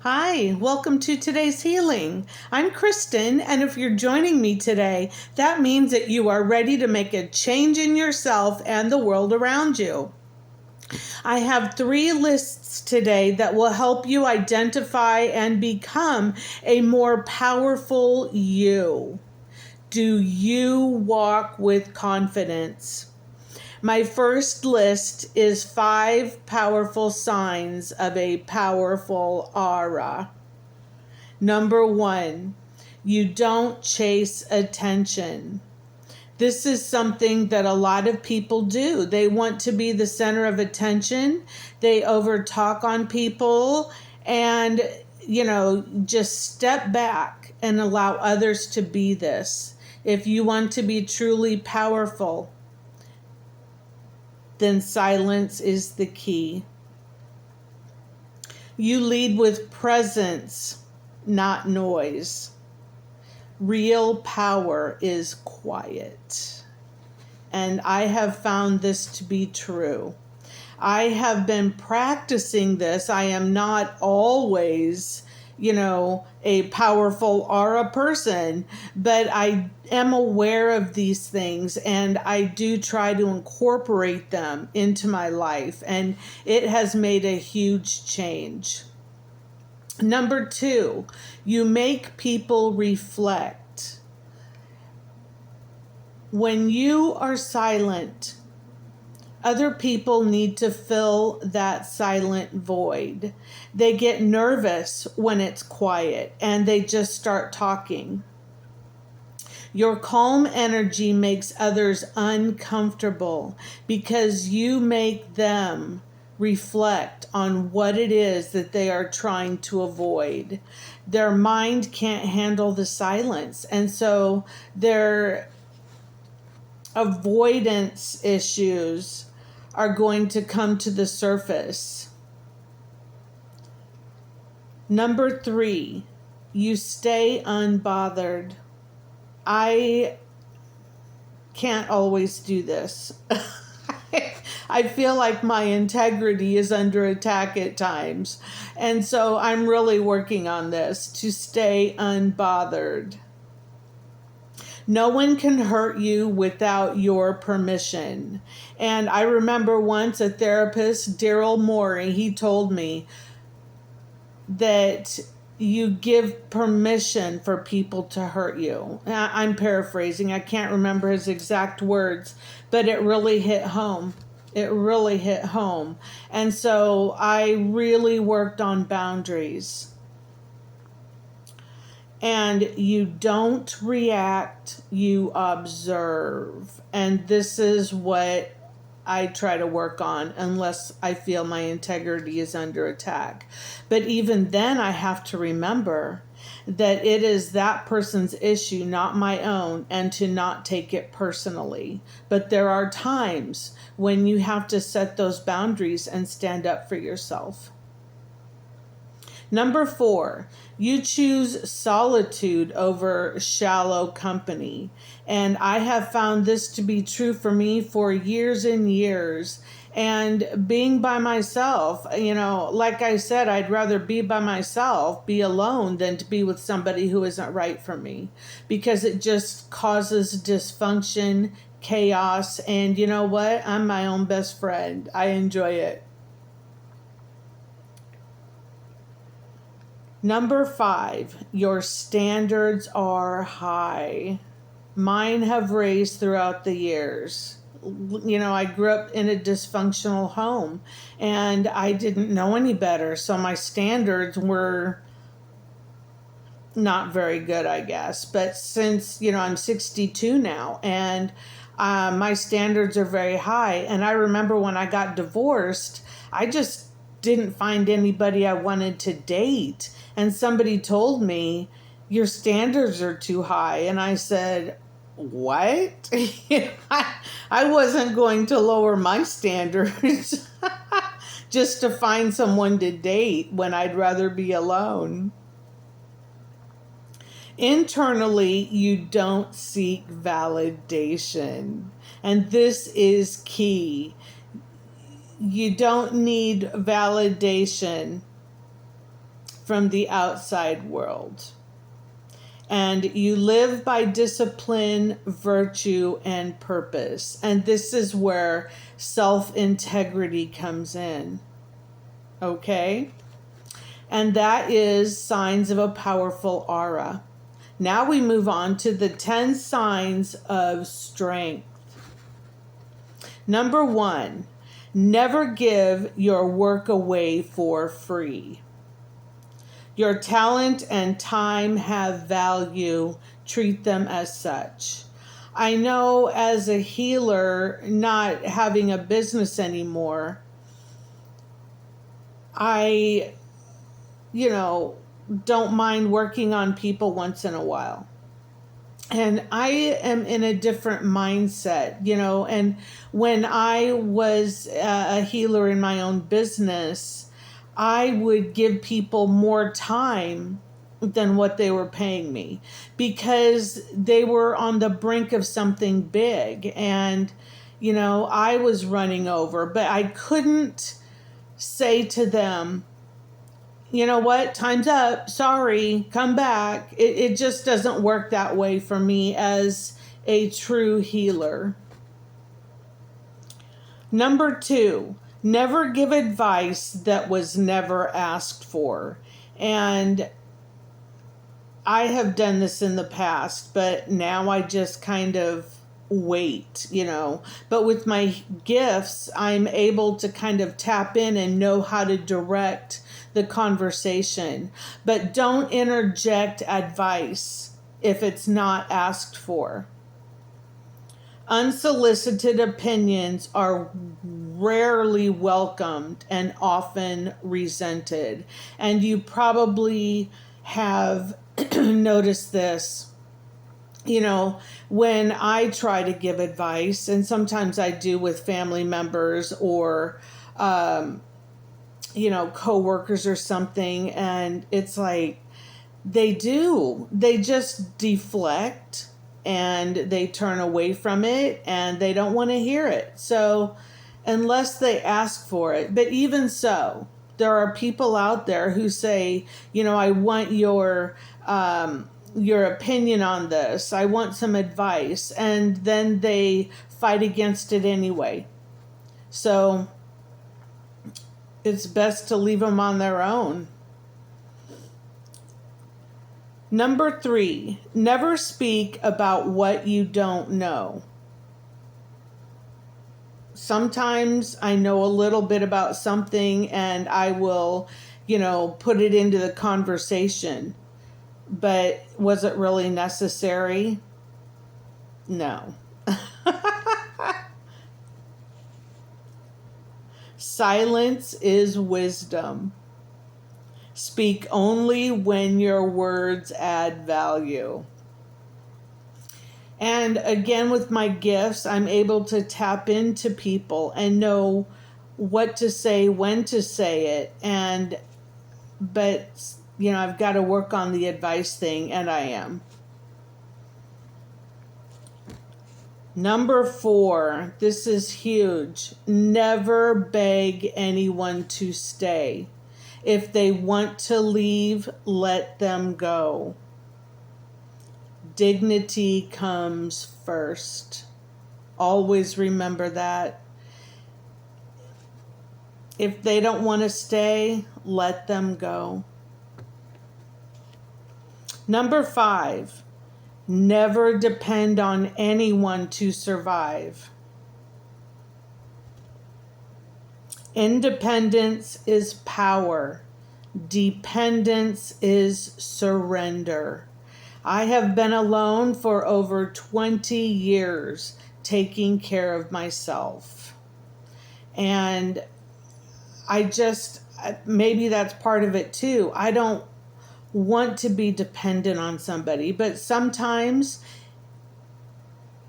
Hi, welcome to today's healing. I'm Kristen, and if you're joining me today, that means that you are ready to make a change in yourself and the world around you. I have 3 lists today that will help you identify and become a more powerful you. Do you walk with confidence? My first list is 5 powerful signs of a powerful aura. Number 1, you don't chase attention. This is something that a lot of people do. They want to be the center of attention. They overtalk on people and, just step back and allow others to be this. If you want to be truly powerful, then silence is the key. You lead with presence, not noise. Real power is quiet. And I have found this to be true. I have been practicing this. I am not always, a powerful aura person, but I am aware of these things and I do try to incorporate them into my life, and it has made a huge change. Number 2, you make people reflect. When you are silent, other people need to fill that silent void. They get nervous when it's quiet and they just start talking. Your calm energy makes others uncomfortable because you make them reflect on what it is that they are trying to avoid. Their mind can't handle the silence, and so their avoidance issues are going to come to the surface. Number 3, you stay unbothered. I can't always do this. I feel like my integrity is under attack at times. And so I'm really working on this to stay unbothered. No one can hurt you without your permission. And I remember once a therapist, Daryl Morey, he told me that you give permission for people to hurt you. I'm paraphrasing. I can't remember his exact words, but it really hit home. It really hit home. And so I really worked on boundaries. And you don't react, you observe. And this is what I try to work on unless I feel my integrity is under attack. But even then, I have to remember that it is that person's issue, not my own, and to not take it personally. But there are times when you have to set those boundaries and stand up for yourself. Number 4, you choose solitude over shallow company. And I have found this to be true for me for years and years. And being by myself, like I said, I'd rather be by myself, be alone, than to be with somebody who isn't right for me, because it just causes dysfunction, chaos. And you know what? I'm my own best friend. I enjoy it. Number 5, your standards are high. Mine have raised throughout the years. I grew up in a dysfunctional home and I didn't know any better. So my standards were not very good, I guess. But since, I'm 62 now and my standards are very high. And I remember when I got divorced, I just didn't find anybody I wanted to date. And somebody told me, your standards are too high. And I said, what? I wasn't going to lower my standards just to find someone to date when I'd rather be alone. Internally, you don't seek validation. And this is key. You don't need validation from the outside world. And you live by discipline, virtue, and purpose. And this is where self-integrity comes in. Okay? And that is signs of a powerful aura. Now we move on to the 10 signs of strength. Number 1, never give your work away for free. Your talent and time have value. Treat them as such. I know as a healer, not having a business anymore, I, don't mind working on people once in a while. And I am in a different mindset, and when I was a healer in my own business, I would give people more time than what they were paying me because they were on the brink of something big. And, I was running over, but I couldn't say to them, you know what, time's up, sorry, come back. It just doesn't work that way for me as a true healer. Number 2, never give advice that was never asked for. And I have done this in the past, but now I just kind of wait, But with my gifts, I'm able to kind of tap in and know how to direct the conversation. But don't interject advice if it's not asked for. Unsolicited opinions are rarely welcomed and often resented. And you probably have noticed this, when I try to give advice, and sometimes I do with family members or, coworkers or something, and it's like they just deflect and they turn away from it and they don't want to hear it. So unless they ask for it, but even so, there are people out there who say, I want your opinion on this. I want some advice. And then they fight against it anyway. So it's best to leave them on their own. Number 3, never speak about what you don't know. Sometimes I know a little bit about something and I will, put it into the conversation. But was it really necessary? No. Silence is wisdom. Speak only when your words add value. And again, with my gifts, I'm able to tap into people and know what to say, when to say it. But I've got to work on the advice thing, and I am. Number 4, this is huge. Never beg anyone to stay. If they want to leave, let them go. Dignity comes first. Always remember that. If they don't want to stay, let them go. Number 5, never depend on anyone to survive. Independence is power. Dependence is surrender. I have been alone for over 20 years taking care of myself. And maybe that's part of it too. I don't want to be dependent on somebody, but sometimes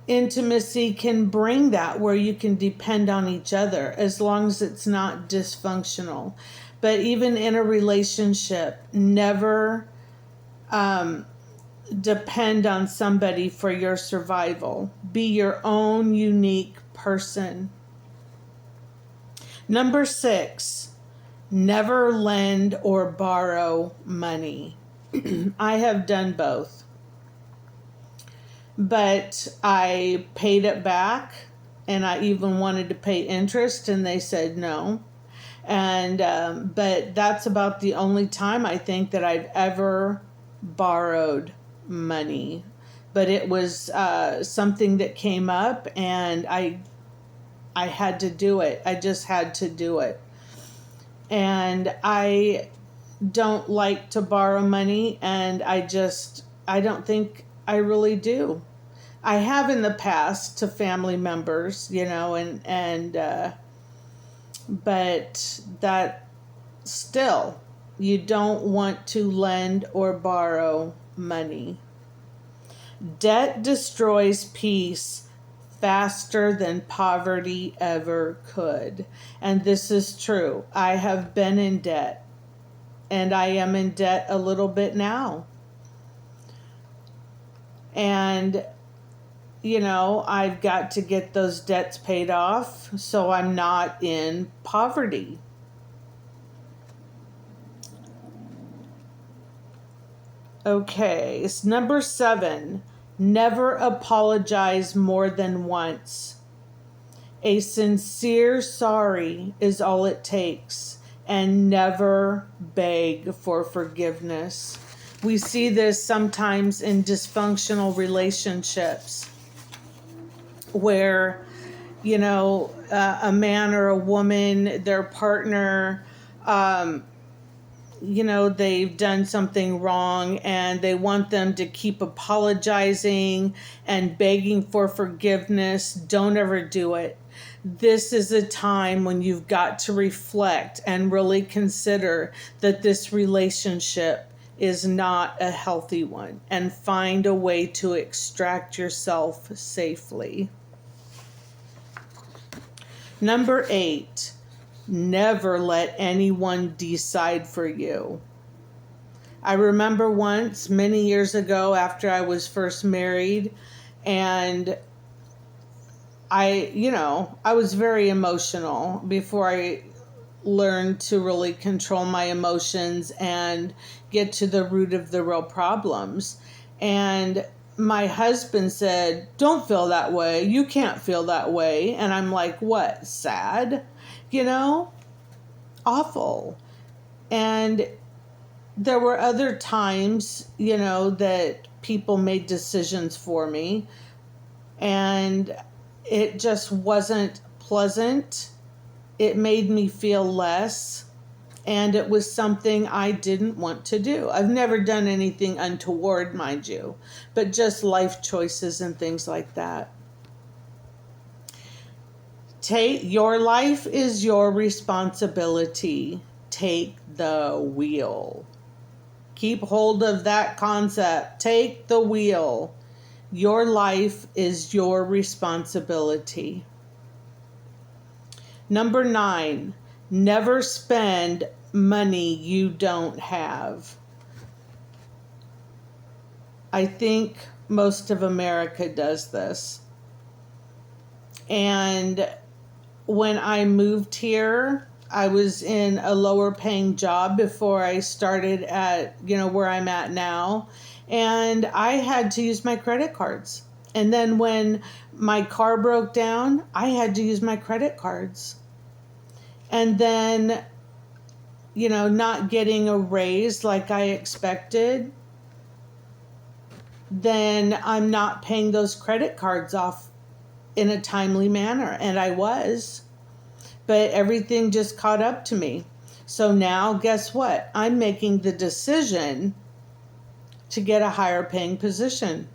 intimacy can bring that where you can depend on each other as long as it's not dysfunctional. But even in a relationship, never depend on somebody for your survival. Be your own unique person. Number 6, Never lend or borrow money. I have done both. But I paid it back, and I even wanted to pay interest, and they said no. And but that's about the only time I think that I've ever borrowed money. But it was something that came up, and I had to do it. I just had to do it. And I don't like to borrow money, and I don't think I really do. I have in the past to family members, but that still, you don't want to lend or borrow money. Debt destroys peace faster than poverty ever could. And this is true. I have been in debt, and I am in debt a little bit now. And I've got to get those debts paid off so I'm not in poverty. Okay, it's number 7. Never apologize more than once. A sincere sorry is all it takes, and never beg for forgiveness. We see this sometimes in dysfunctional relationships where, a man or a woman, their partner, they've done something wrong and they want them to keep apologizing and begging for forgiveness. Don't ever do it. This is a time when you've got to reflect and really consider that this relationship is not a healthy one, and find a way to extract yourself safely. Number 8, never let anyone decide for you. I remember once, many years ago, after I was first married, and I was very emotional before I learned to really control my emotions and get to the root of the real problems. And my husband said, "Don't feel that way. You can't feel that way." And I'm like, "What? Sad?" Awful. And there were other times, that people made decisions for me, and it just wasn't pleasant. It made me feel less, and it was something I didn't want to do. I've never done anything untoward, mind you, but just life choices and things like that. Your life is your responsibility. Take the wheel. Keep hold of that concept. Take the wheel. Your life is your responsibility. Number 9, never spend money you don't have. I think most of America does this. And when I moved here, I was in a lower paying job before I started at, where I'm at now. And I had to use my credit cards. And then when my car broke down, I had to use my credit cards. And then, not getting a raise like I expected, then I'm not paying those credit cards off in a timely manner. And I was. But everything just caught up to me. So now, guess what? I'm making the decision to get a higher paying position.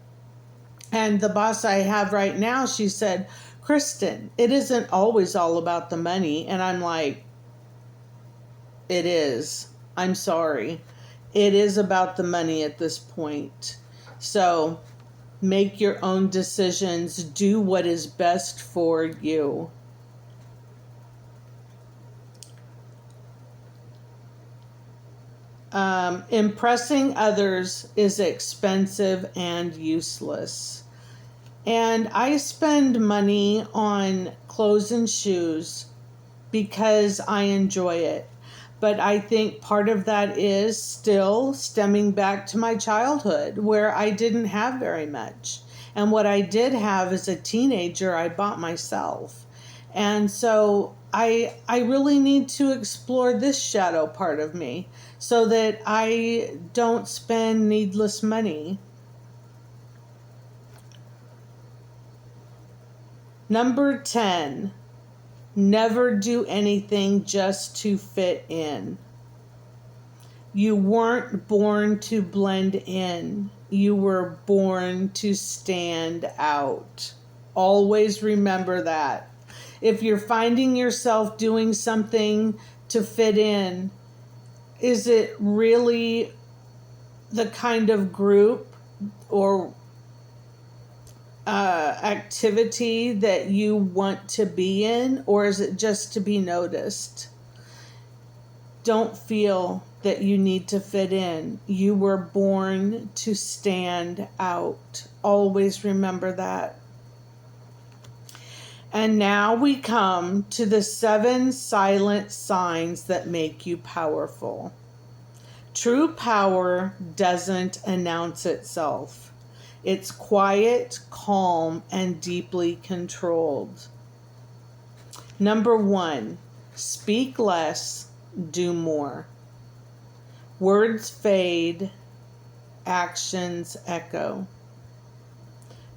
And the boss I have right now, she said, "Kristen, it isn't always all about the money." And I'm like, it is. I'm sorry. It is about the money at this point. So make your own decisions. Do what is best for you. Impressing others is expensive and useless. And I spend money on clothes and shoes because I enjoy it. But I think part of that is still stemming back to my childhood where I didn't have very much. And what I did have as a teenager, I bought myself. And so I really need to explore this shadow part of me so that I don't spend needless money. Number 10, never do anything just to fit in. You weren't born to blend in. You were born to stand out. Always remember that. If you're finding yourself doing something to fit in, is it really the kind of group or activity that you want to be in, or is it just to be noticed? Don't feel that you need to fit in. You were born to stand out. Always remember that. And now we come to the 7 silent signs that make you powerful. True power doesn't announce itself. It's quiet, calm, and deeply controlled. Number 1, speak less, do more. Words fade, actions echo.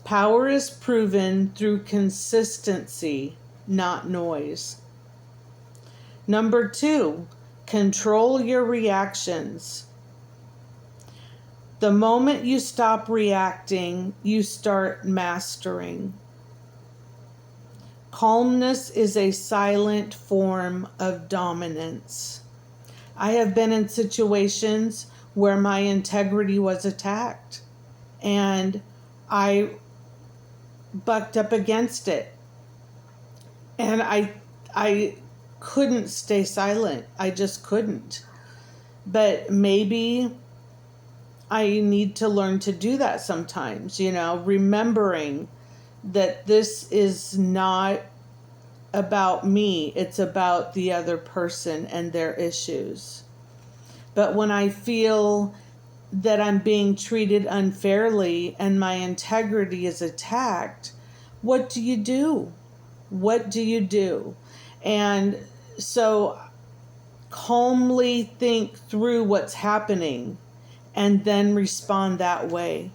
Power is proven through consistency, not noise. Number 2, control your reactions. The moment you stop reacting, you start mastering. Calmness is a silent form of dominance. I have been in situations where my integrity was attacked, and I bucked up against it. And I couldn't stay silent. I just couldn't. But maybe I need to learn to do that sometimes, remembering that this is not about me, it's about the other person and their issues. But when I feel that I'm being treated unfairly and my integrity is attacked, what do you do? What do you do? And so calmly think through what's happening and then respond that way.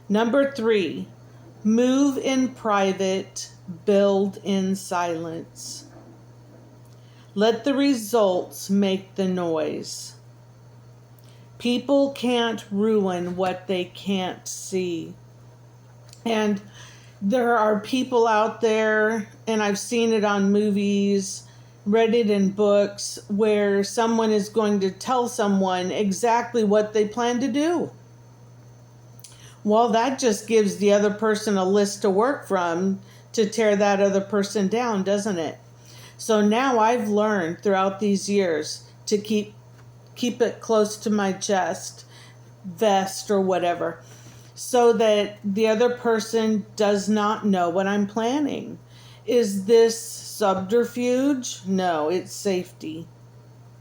Number 3, move in private, build in silence. Let the results make the noise. People can't ruin what they can't see. And there are people out there, and I've seen it on movies, read it in books, where someone is going to tell someone exactly what they plan to do. Well, that just gives the other person a list to work from to tear that other person down, doesn't it? So now I've learned throughout these years to keep it close to my chest, vest or whatever, so that the other person does not know what I'm planning. Is this subterfuge? No, it's safety.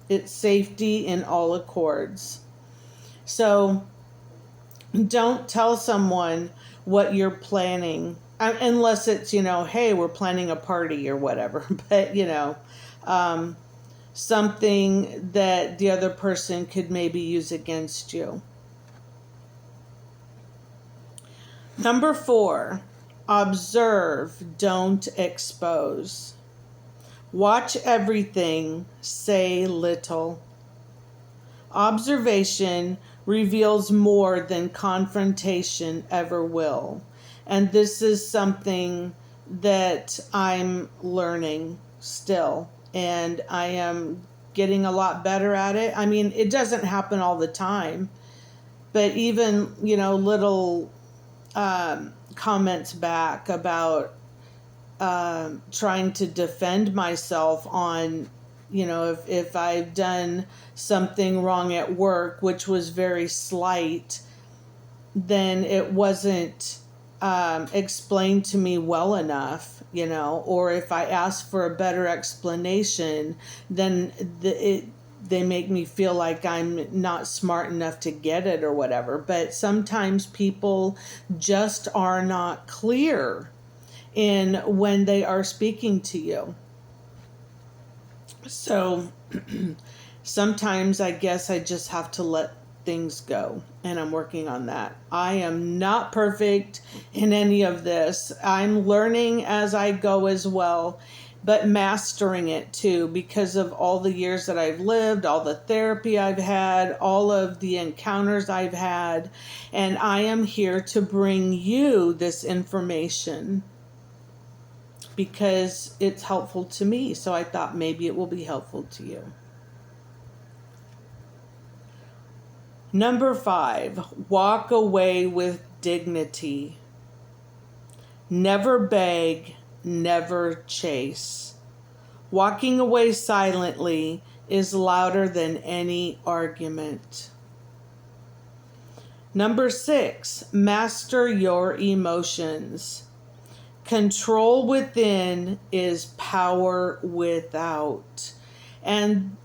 It's safety in all accords. So don't tell someone what you're planning, unless it's, hey, we're planning a party or whatever. But, something that the other person could maybe use against you. Number 4, observe, don't expose. Watch everything, say little. Observation reveals more than confrontation ever will. And this is something that I'm learning still. And I am getting a lot better at it. I mean, it doesn't happen all the time. But even, little comments back about trying to defend myself on, if I've done something wrong at work, which was very slight, then it wasn't explained to me well enough, or if I ask for a better explanation, then they make me feel like I'm not smart enough to get it or whatever. But sometimes people just are not clear in when they are speaking to you. So sometimes I guess I just have to let things go, and I'm working on that. I am not perfect in any of this. I'm learning as I go as well, but mastering it too, because of all the years that I've lived, all the therapy I've had, all of the encounters I've had, and I am here to bring you this information because it's helpful to me. So I thought maybe it will be helpful to you. Number 5, walk away with dignity. Never beg, never chase. Walking away silently is louder than any argument. Number 6, master your emotions. Control within is power without. And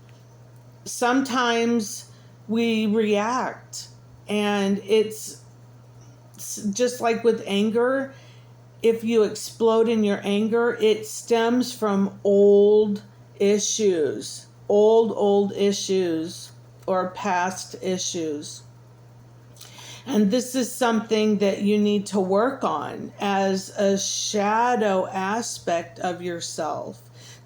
sometimes we react, and it's just like with anger. If you explode in your anger, it stems from old issues, old issues or past issues. And this is something that you need to work on as a shadow aspect of yourself,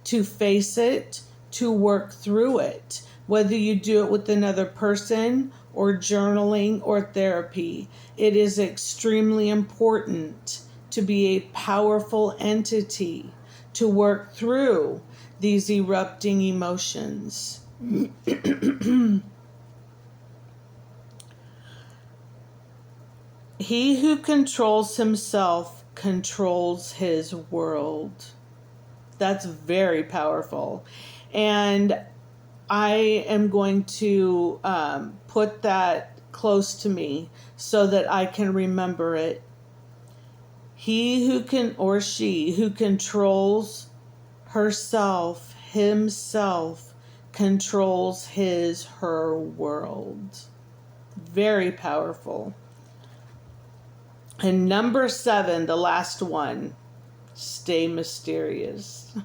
to face it, to work through it, whether you do it with another person or journaling or therapy. It is extremely important to be a powerful entity to work through these erupting emotions. He who controls himself controls his world. That's very powerful. And I am going to put that close to me so that I can remember it. He who can, or she who controls herself, himself, controls her world. Very powerful. And number 7, the last one, stay mysterious.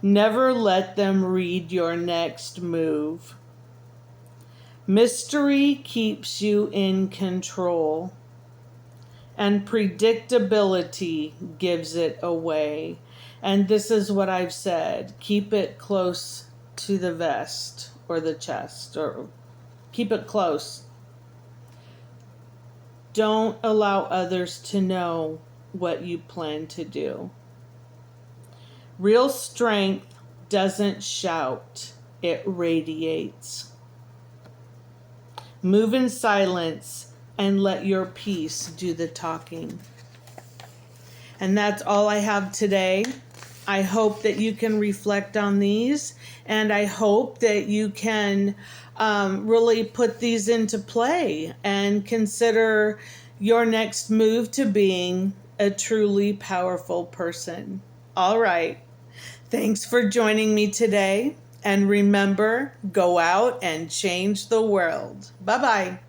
Never let them read your next move. Mystery keeps you in control, and predictability gives it away. And this is what I've said. Keep it close to the vest or the chest, or keep it close. Don't allow others to know what you plan to do. Real strength doesn't shout, it radiates. Move in silence and let your peace do the talking. And that's all I have today. I hope that you can reflect on these, and I hope that you can really put these into play and consider your next move to being a truly powerful person. All right. Thanks for joining me today. And remember, go out and change the world. Bye-bye.